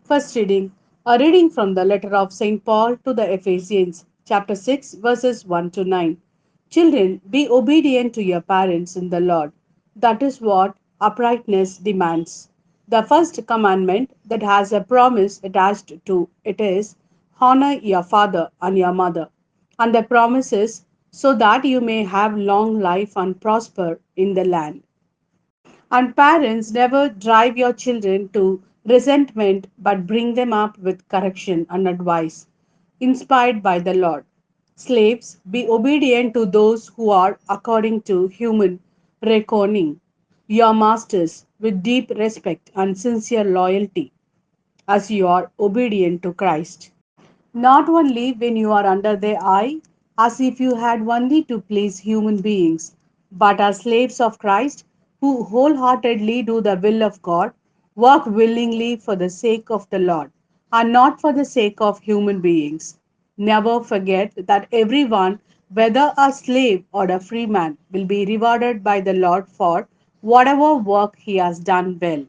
First reading, a reading from the letter of St. Paul to the Ephesians, chapter 6, verses 1 to 9. Children, be obedient to your parents in the Lord. That is what uprightness demands. The first commandment that has a promise attached to it is honor your father and your mother. And the promise is so that you may have long life and prosper in the land. And parents never drive your children to resentment but bring them up with correction and advice, inspired by the Lord. Slaves, be obedient to those who are according to human reckoning, your masters, with deep respect and sincere loyalty, as you are obedient to Christ. Not only when you are under their eye, as if you had only to please human beings, but as slaves of Christ, who wholeheartedly do the will of God, work willingly for the sake of the Lord, and not for the sake of human beings. Never forget that everyone, whether a slave or a free man, will be rewarded by the Lord for whatever work he has done well.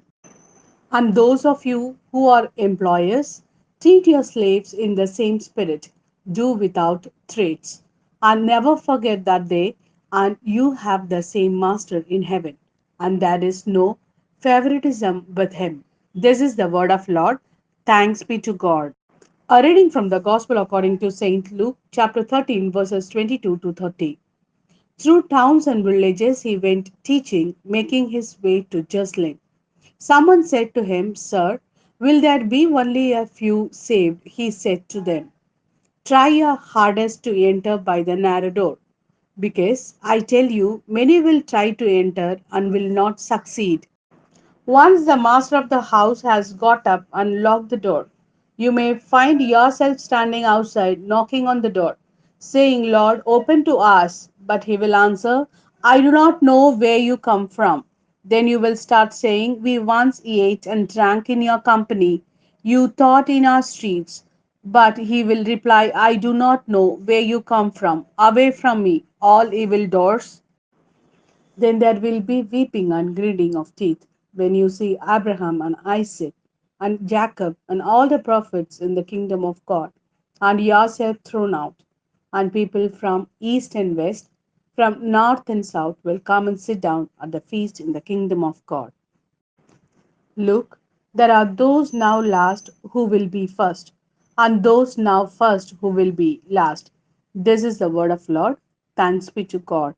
And those of you who are employers, treat your slaves in the same spirit. Do without threats. And never forget that they and you have the same master in heaven. And there is no favoritism with him. This is the word of Lord. Thanks be to God. A reading from the Gospel according to St. Luke, chapter 13, verses 22 to 30. Through towns and villages he went teaching, making his way to Jerusalem. Someone said to him, Sir, will there be only a few saved? He said to them, try your hardest to enter by the narrow door, because I tell you, many will try to enter and will not succeed. Once the master of the house has got up and locked the door, you may find yourself standing outside knocking on the door, saying, Lord, open to us. But he will answer, I do not know where you come from. Then you will start saying, we once ate and drank in your company. You taught in our streets. But he will reply, I do not know where you come from. Away from me, all evil doors. Then there will be weeping and grinding of teeth when you see Abraham and Isaac and Jacob and all the prophets in the kingdom of God, and yourself thrown out. And people from east and west, from north and south will come and sit down at the feast in the kingdom of God. Look, there are those now last who will be first, and those now first who will be last. This is the word of Lord. Thanks be to God.